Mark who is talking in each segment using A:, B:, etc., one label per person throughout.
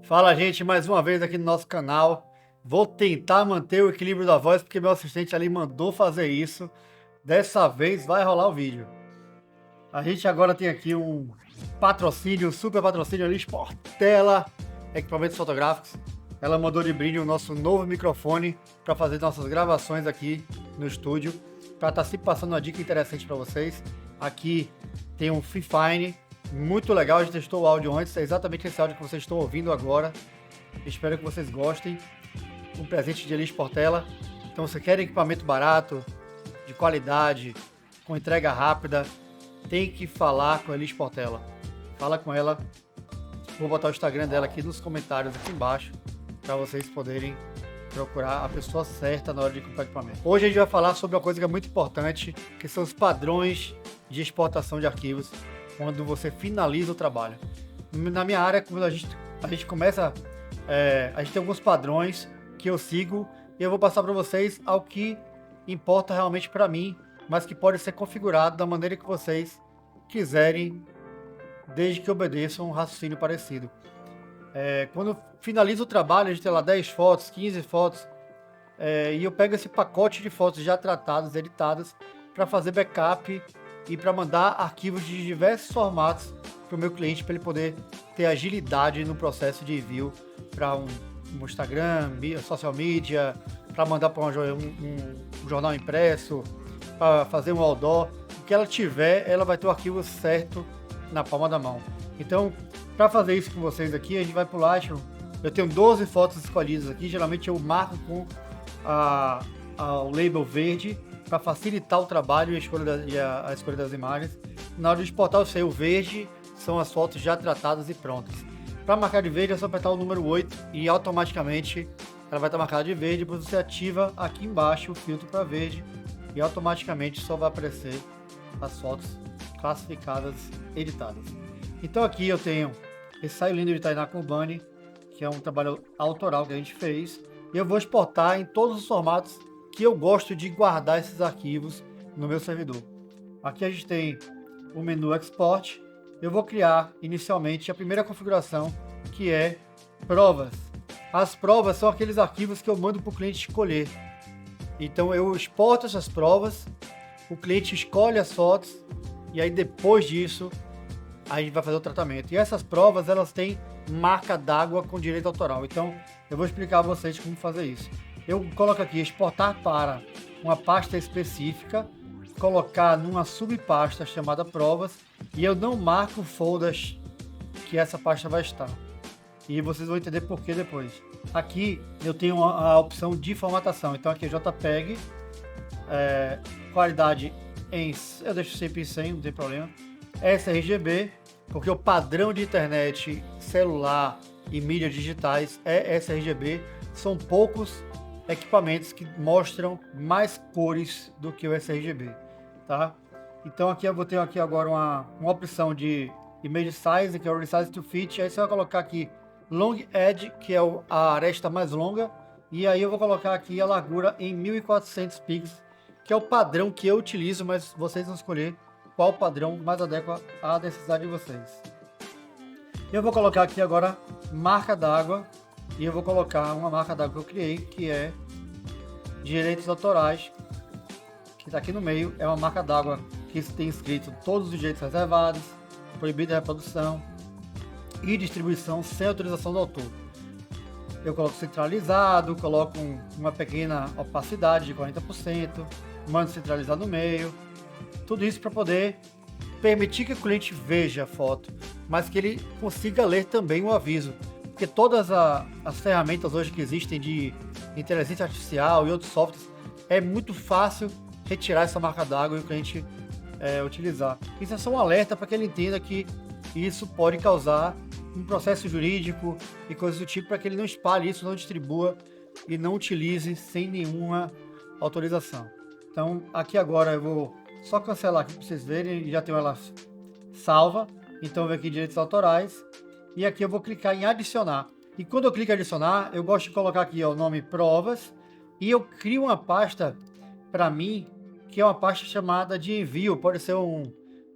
A: Fala, gente, mais uma vez aqui no nosso canal. Vou tentar manter o equilíbrio da voz, porque meu assistente ali mandou fazer isso. Dessa vez vai rolar o vídeo. A gente agora tem aqui um patrocínio, um super patrocínio ali, Sportela, equipamentos fotográficos. Ela mandou de brinde o nosso novo microfone para fazer nossas gravações aqui no estúdio, para estar sempre passando uma dica interessante para vocês. Aqui tem um Fifine, muito legal, a gente testou o áudio antes, é exatamente esse áudio que vocês estão ouvindo agora. Espero que vocês gostem. Um presente de Elis Portela. Então, se quer equipamento barato, de qualidade, com entrega rápida, tem que falar com a Elis Portela. Fala com ela. Vou botar o Instagram dela aqui nos comentários aqui embaixo, para vocês poderem procurar a pessoa certa na hora de comprar equipamento. Hoje a gente vai falar sobre uma coisa que é muito importante, que são os padrões de exportação de arquivos, quando você finaliza o trabalho. Na minha área, quando a gente começa, a gente tem alguns padrões que eu sigo e eu vou passar para vocês ao que importa realmente para mim, mas que pode ser configurado da maneira que vocês quiserem, desde que obedeçam um raciocínio parecido. Quando finaliza o trabalho, a gente tem lá 10 fotos, 15 fotos, e eu pego esse pacote de fotos já tratadas, editadas, para fazer backup e para mandar arquivos de diversos formatos para o meu cliente, para ele poder ter agilidade no processo de envio para um Instagram, social media, para mandar para um jornal impresso, para fazer um outdoor. O que ela tiver, ela vai ter o arquivo certo na palma da mão. Então, para fazer isso com vocês aqui, a gente vai para o Lightroom. Eu tenho 12 fotos escolhidas aqui, geralmente eu marco com o label verde para facilitar o trabalho e a escolha das imagens. Na hora de exportar, eu sei o verde são as fotos já tratadas e prontas. Para marcar de verde é só apertar o número 8 e automaticamente ela vai estar marcada de verde. Depois você ativa aqui embaixo o filtro para verde e automaticamente só vai aparecer as fotos classificadas, editadas. Então aqui eu tenho esse saio lindo de Tainá Kurbani, que é um trabalho autoral que a gente fez, e eu vou exportar em todos os formatos que eu gosto de guardar esses arquivos no meu servidor. Aqui a gente tem o menu Export. Eu vou criar inicialmente a primeira configuração, que é provas. As provas são aqueles arquivos que eu mando para o cliente escolher. Então eu exporto essas provas, o cliente escolhe as fotos e aí depois disso a gente vai fazer o tratamento. E essas provas, elas têm marca d'água com direito autoral. Então eu vou explicar a vocês como fazer isso. Eu coloco aqui exportar para uma pasta específica, colocar numa subpasta chamada provas, e eu não marco folders que essa pasta vai estar. E vocês vão entender por que depois. Aqui eu tenho a opção de formatação. Então aqui é JPEG, qualidade eu deixo sempre em 100, não tem problema. sRGB, porque o padrão de internet, celular e mídias digitais é sRGB. São poucos equipamentos que mostram mais cores do que o sRGB, tá? Então aqui eu vou ter aqui agora uma opção de Image Size, que é o Resize to Fit. Aí você vai colocar aqui Long Edge, que é a aresta mais longa, e aí eu vou colocar aqui a largura em 1400 pixels, que é o padrão que eu utilizo, mas vocês vão escolher qual padrão mais adequa à necessidade de vocês. Eu vou colocar aqui agora marca d'água, e eu vou colocar uma marca d'água que eu criei, que é direitos autorais, que está aqui no meio. É uma marca d'água que tem escrito todos os direitos reservados, proibida a reprodução e distribuição sem autorização do autor. Eu coloco centralizado, coloco uma pequena opacidade de 40%, mando centralizar no meio. Tudo isso para poder permitir que o cliente veja a foto, mas que ele consiga ler também o aviso. Porque todas as ferramentas hoje que existem de inteligência artificial e outros softwares, é muito fácil retirar essa marca d'água e o cliente utilizar. Isso é só um alerta para que ele entenda que isso pode causar um processo jurídico e coisas do tipo, para que ele não espalhe isso, não distribua e não utilize sem nenhuma autorização. Então aqui agora eu vou só cancelar aqui para vocês verem, já tenho ela salva. Então eu venho aqui em direitos autorais e aqui eu vou clicar em adicionar. E quando eu clico em adicionar, eu gosto de colocar aqui o nome provas, e eu crio uma pasta para mim, que é uma pasta chamada de envio. Pode ser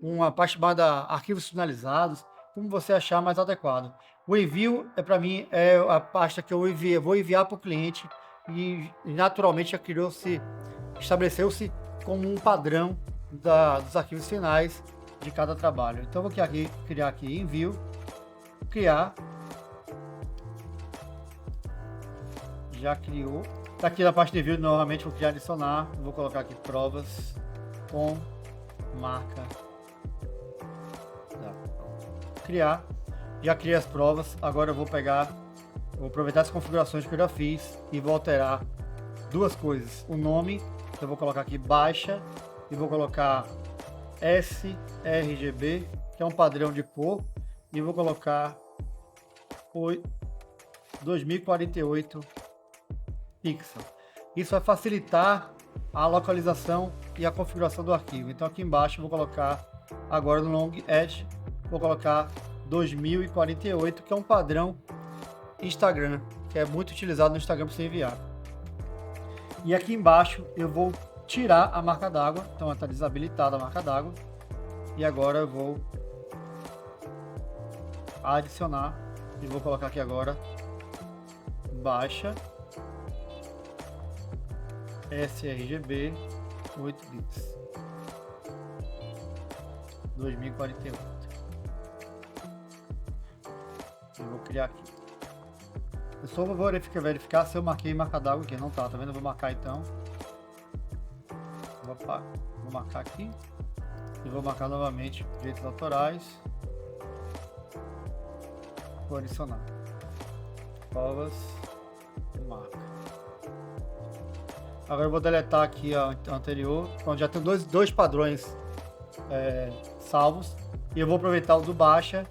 A: uma pasta chamada arquivos finalizados. como você achar mais adequado. O envio, para mim, é a pasta que eu vou enviar para o cliente e naturalmente estabeleceu-se como um padrão dos arquivos finais de cada trabalho. Então, eu vou criar aqui envio, criar, já criou. Tá aqui na parte de envio, novamente vou criar, adicionar, vou colocar aqui provas com marca. Criar, já criei as provas, agora eu vou aproveitar as configurações que eu já fiz e vou alterar duas coisas. O nome, eu vou colocar aqui baixa e vou colocar sRGB, que é um padrão de cor, e vou colocar 2048 pixels. Isso vai facilitar a localização e a configuração do arquivo. Então aqui embaixo eu vou colocar agora no long edge, vou colocar 2048, que é um padrão Instagram, que é muito utilizado no Instagram para você enviar. E aqui embaixo eu vou tirar a marca d'água, então está desabilitada a marca d'água. E agora eu vou adicionar e vou colocar aqui agora baixa sRGB 8 bits 2048. Eu vou criar aqui. Eu só vou verificar se eu marquei marca d'água aqui. Não tá vendo? Eu vou marcar então. Opa, vou marcar aqui. E vou marcar novamente direitos autorais. Vou adicionar. Provas. Marca. Agora eu vou deletar aqui a anterior. Então já tem dois padrões salvos. E eu vou aproveitar o do baixa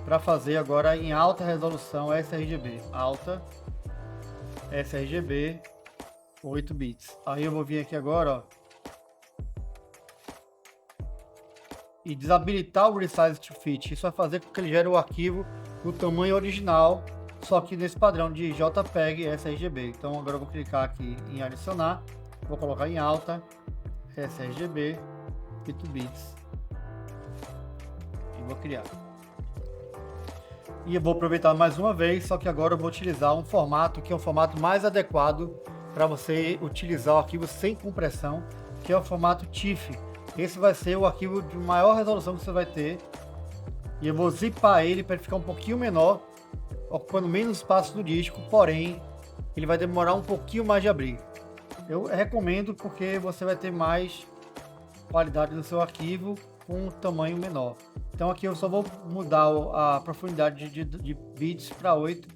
A: para fazer agora em alta resolução sRGB. Alta sRGB 8 bits. Aí eu vou vir aqui agora, ó, e desabilitar o Resize to Fit. Isso vai fazer com que ele gere o arquivo no tamanho original, só que nesse padrão de JPEG sRGB. Então agora eu vou clicar aqui em adicionar, vou colocar em alta sRGB 8 bits e vou criar. E eu vou aproveitar mais uma vez, só que agora eu vou utilizar um formato que é um formato mais adequado para você utilizar o arquivo sem compressão, que é o formato TIFF. Esse vai ser o arquivo de maior resolução que você vai ter. E eu vou zipar ele para ele ficar um pouquinho menor, ocupando menos espaço no disco, porém ele vai demorar um pouquinho mais de abrir. Eu recomendo porque você vai ter mais qualidade no seu arquivo com um tamanho menor. Então aqui eu só vou mudar a profundidade de bits para 8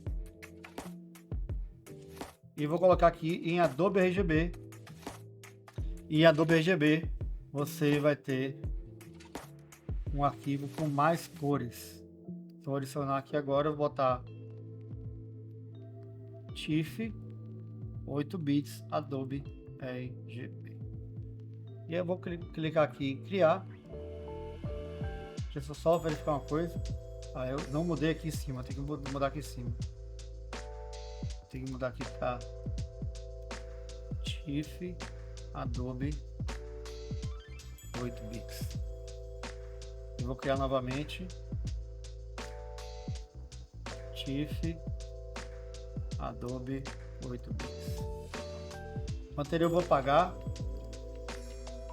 A: e vou colocar aqui em Adobe RGB. E em Adobe RGB você vai ter um arquivo com mais cores. Então, vou adicionar aqui agora, vou botar TIFF 8 bits Adobe RGB. E eu vou clicar aqui em criar. Deixa eu só verificar uma coisa. Eu não mudei aqui em cima, tem que mudar aqui em cima. Tem que mudar aqui para TIFF Adobe 8 bits. Eu vou criar novamente TIFF Adobe 8 bits. O anterior eu vou apagar.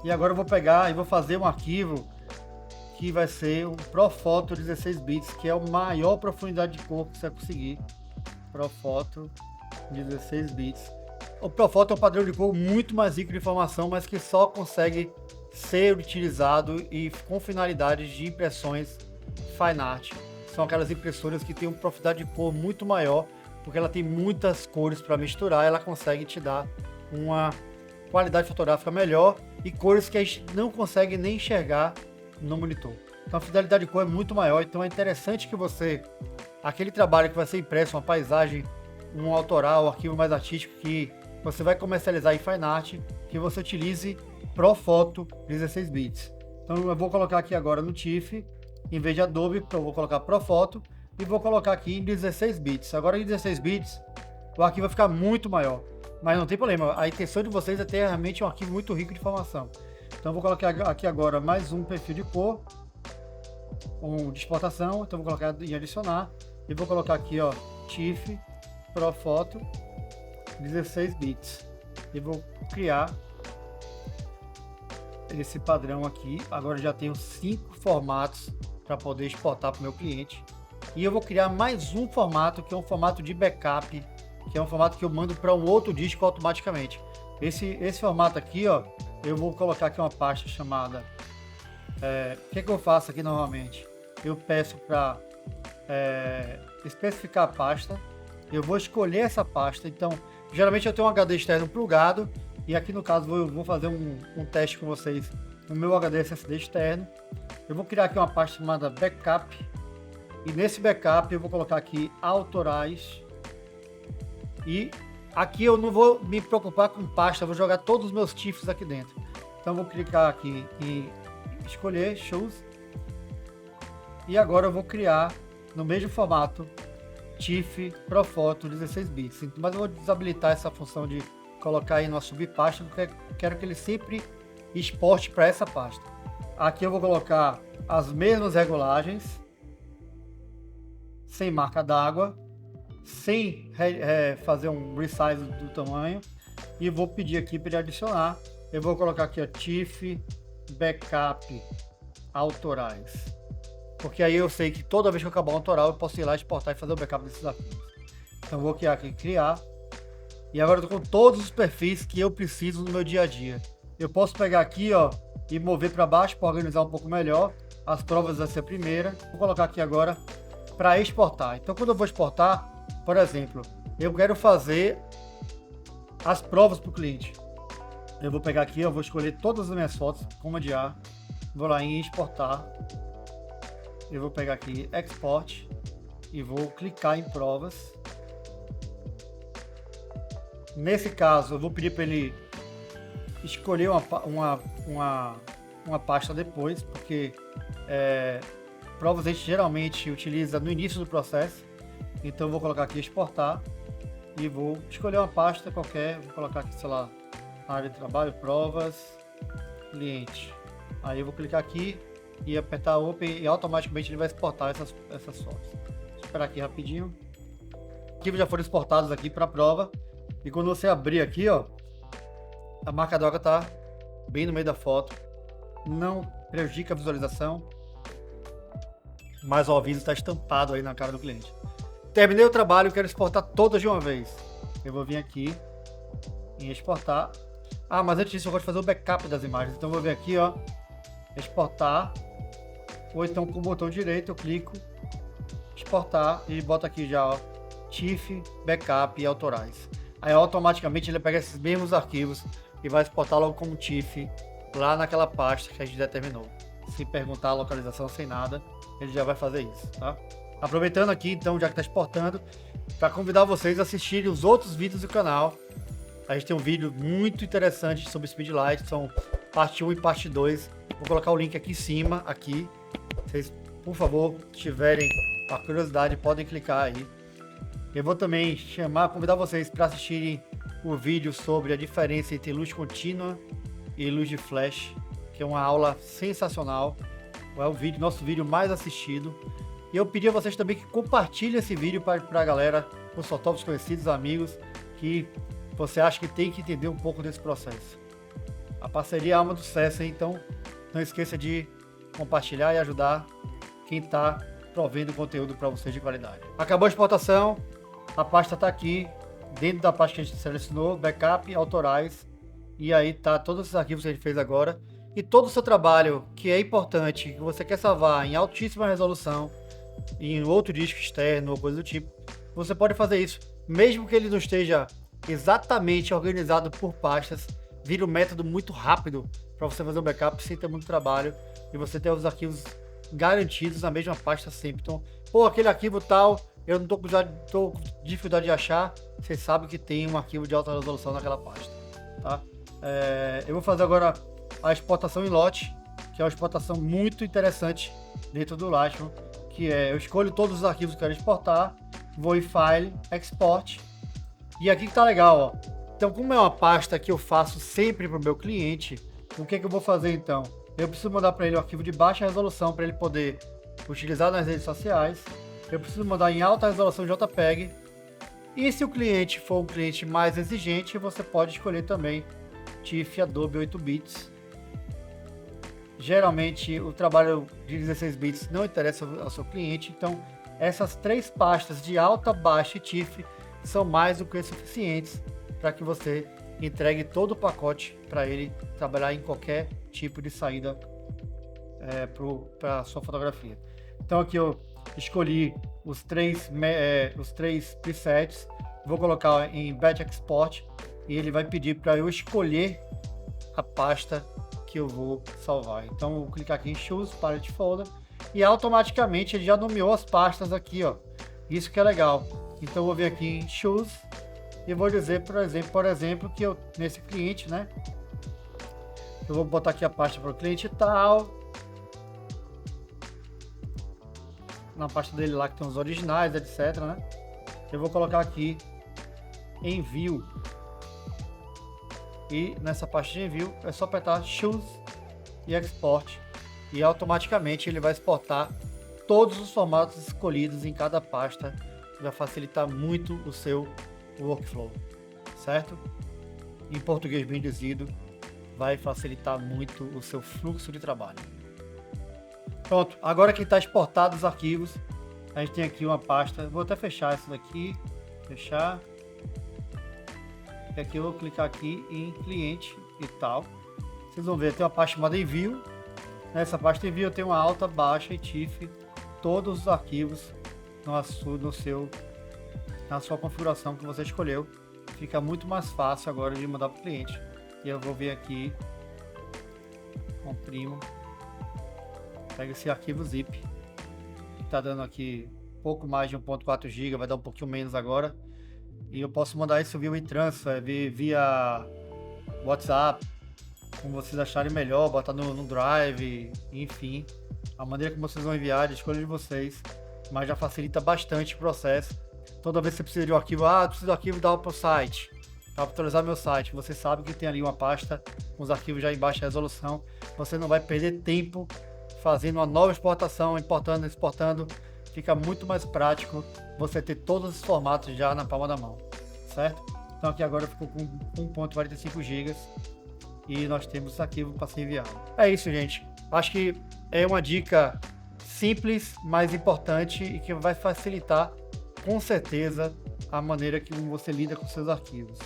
A: E agora eu vou pegar e vou fazer um arquivo que vai ser um Profoto 16 bits, que é a maior profundidade de cor que você vai conseguir. Profoto 16 bits. O Profoto é um padrão de cor muito mais rico de informação, mas que só consegue ser utilizado e com finalidades de impressões fine art. São aquelas impressoras que têm uma profundidade de cor muito maior, porque ela tem muitas cores para misturar, ela consegue te dar uma qualidade fotográfica melhor e cores que a gente não consegue nem enxergar no monitor. Então a fidelidade de cor é muito maior, então é interessante que aquele trabalho que vai ser impresso, uma paisagem, um autoral, um arquivo mais artístico que você vai comercializar em fine art, que você utilize Profoto 16 bits. Então eu vou colocar aqui agora no TIFF, em vez de Adobe, eu vou colocar Profoto e vou colocar aqui em 16 bits. Agora em 16 bits o arquivo vai ficar muito maior, mas não tem problema, a intenção de vocês é ter realmente um arquivo muito rico de informação. Então eu vou colocar aqui agora mais um perfil de cor um de exportação, então vou colocar em adicionar e vou colocar aqui, ó, TIFF Profoto 16 bits e vou criar esse padrão aqui. Agora já tenho 5 formatos para poder exportar para o meu cliente e eu vou criar mais um formato que é um formato de backup, que é um formato que eu mando para um outro disco automaticamente. Esse formato aqui, ó, eu vou colocar aqui uma pasta chamada o que eu faço aqui normalmente? Eu peço para especificar a pasta, eu vou escolher essa pasta, então geralmente eu tenho um HD externo plugado e aqui no caso eu vou fazer um teste com vocês no meu HD SSD externo. Eu vou criar aqui uma pasta chamada backup e nesse backup eu vou colocar aqui autorais e aqui eu não vou me preocupar com pasta, eu vou jogar todos os meus TIFFs aqui dentro. Então eu vou clicar aqui em escolher Choose e agora eu vou criar no mesmo formato TIFF Profoto 16 bits, mas eu vou desabilitar essa função de colocar aí numa subpasta, porque eu quero que ele sempre exporte para essa pasta. Aqui eu vou colocar as mesmas regulagens, sem marca d'água, sem fazer um resize do tamanho, e vou pedir aqui para ele adicionar. Eu vou colocar aqui a TIFF Backup Autorais, porque aí eu sei que toda vez que eu acabar um autoral eu posso ir lá, exportar e fazer o backup desses arquivos. Então vou aqui criar, e agora eu tô com todos os perfis que eu preciso no meu dia a dia. Eu posso pegar aqui, ó, e mover para baixo para organizar um pouco melhor. As provas vai ser a primeira. Vou colocar aqui agora para exportar. Então quando eu vou exportar, por exemplo, eu quero fazer as provas para o cliente. Eu vou pegar aqui, eu vou escolher todas as minhas fotos, Command A, vou lá em exportar, eu vou pegar aqui export e vou clicar em provas. Nesse caso, eu vou pedir para ele escolher uma pasta depois, porque provas a gente geralmente utiliza no início do processo. Então eu vou colocar aqui exportar e vou escolher uma pasta qualquer, vou colocar aqui, sei lá, área de trabalho, provas, cliente. Aí eu vou clicar aqui e apertar Open e automaticamente ele vai exportar essas fotos. Vou esperar aqui rapidinho. Os arquivos já foram exportados aqui para a prova. E quando você abrir aqui, ó, a marca d'água tá bem no meio da foto. Não prejudica a visualização, mas o aviso está estampado aí na cara do cliente. Terminei o trabalho, quero exportar todas de uma vez. Eu vou vir aqui em exportar. Mas antes disso eu gosto de fazer o backup das imagens. Então eu vou vir aqui, ó, exportar, ou então com o botão direito eu clico exportar e boto aqui já, ó, TIFF Backup e Autorais. Aí automaticamente ele pega esses mesmos arquivos e vai exportar logo como TIFF lá naquela pasta que a gente determinou. Sem perguntar a localização, sem nada, ele já vai fazer isso, tá? Aproveitando aqui então, já que está exportando, para convidar vocês a assistirem os outros vídeos do canal. A gente tem um vídeo muito interessante sobre Speedlight, são parte 1 e parte 2. Vou colocar o link aqui em cima, aqui. Vocês, por favor, se tiverem a curiosidade, podem clicar aí. Eu vou também convidar vocês para assistirem o vídeo sobre a diferença entre luz contínua e luz de flash, que é uma aula sensacional. É o nosso vídeo mais assistido. E eu pedi a vocês também que compartilhem esse vídeo para a galera, os fotógrafos conhecidos, amigos, que você acha que tem que entender um pouco desse processo. A parceria é a alma do sucesso, então não esqueça de compartilhar e ajudar quem está provendo conteúdo para vocês de qualidade. Acabou a exportação, a pasta está aqui, dentro da pasta que a gente selecionou, backup, autorais, e aí tá todos os arquivos que a gente fez agora, e todo o seu trabalho que é importante, que você quer salvar em altíssima resolução, em outro disco externo ou coisa do tipo, você pode fazer isso, mesmo que ele não esteja exatamente organizado por pastas. Vira um método muito rápido para você fazer um backup sem ter muito trabalho e você ter os arquivos garantidos na mesma pasta sempre. Então, aquele arquivo tal, eu não tô com dificuldade de achar, você sabe que tem um arquivo de alta resolução naquela pasta, tá? Eu vou fazer agora a exportação em lote, que é uma exportação muito interessante dentro do Lightroom, que eu escolho todos os arquivos que eu quero exportar, vou em File, Export, e aqui que tá legal, ó. Então, como é uma pasta que eu faço sempre para o meu cliente, o que eu vou fazer então? Eu preciso mandar para ele um arquivo de baixa resolução para ele poder utilizar nas redes sociais. Eu preciso mandar em alta resolução JPEG. E se o cliente for um cliente mais exigente, você pode escolher também TIFF Adobe 8 bits. Geralmente o trabalho de 16 bits não interessa ao seu cliente, então essas 3 pastas de alta, baixa e TIFF são mais do que suficientes para que você entregue todo o pacote para ele trabalhar em qualquer tipo de saída para a sua fotografia. Então aqui eu escolhi os três presets, vou colocar em Batch Export e ele vai pedir para eu escolher a pasta que eu vou salvar. Então eu vou clicar aqui em Choose Palette Folder e automaticamente ele já nomeou as pastas aqui, ó. Isso que é legal. Então eu vou vir aqui em Choose e vou dizer, por exemplo, que eu nesse cliente, né? Eu vou botar aqui a pasta para o cliente tal. Na pasta dele lá que tem os originais, etc, né? Eu vou colocar aqui envio. E nessa pasta de envio é só apertar Choose e Export e automaticamente ele vai exportar todos os formatos escolhidos em cada pasta. Vai facilitar muito o seu workflow, certo? Em português bem dizido, vai facilitar muito o seu fluxo de trabalho. Pronto, agora que está exportado os arquivos, a gente tem aqui uma pasta. Vou até fechar isso daqui, fechar. E aqui eu vou clicar aqui em cliente e tal. Vocês vão ver, tem uma pasta chamada envio. Nessa pasta de envio eu tenho uma alta, baixa e TIFF, todos os arquivos na sua configuração que você escolheu. Fica muito mais fácil agora de mandar para o cliente. E eu vou vir aqui, comprimo, pego esse arquivo zip, que está dando aqui pouco mais de 1.4 GB, vai dar um pouquinho menos agora. E eu posso mandar isso via WeTransfer, via WhatsApp, como vocês acharem melhor, botar no Drive, enfim. A maneira como vocês vão enviar, a escolha de vocês, mas já facilita bastante o processo. Toda vez que você precisa de um arquivo, preciso do arquivo da para o site, para atualizar meu site, você sabe que tem ali uma pasta com os arquivos já em baixa resolução, você não vai perder tempo fazendo uma nova exportação, importando, exportando. Fica muito mais prático você ter todos os formatos já na palma da mão, certo? Então aqui agora ficou com 1.45 GB e nós temos arquivo para ser enviado. É isso, gente. Acho que é uma dica simples, mas importante e que vai facilitar com certeza a maneira que você lida com seus arquivos,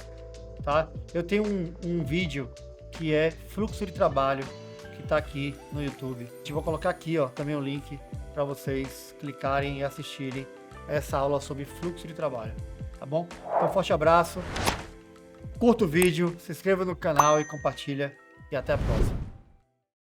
A: tá? Eu tenho um vídeo que é fluxo de trabalho que está aqui no YouTube. Eu vou colocar aqui, ó, também o link para vocês clicarem e assistirem essa aula sobre fluxo de trabalho, tá bom? Então, forte abraço, curta o vídeo, se inscreva no canal e compartilha e até a próxima.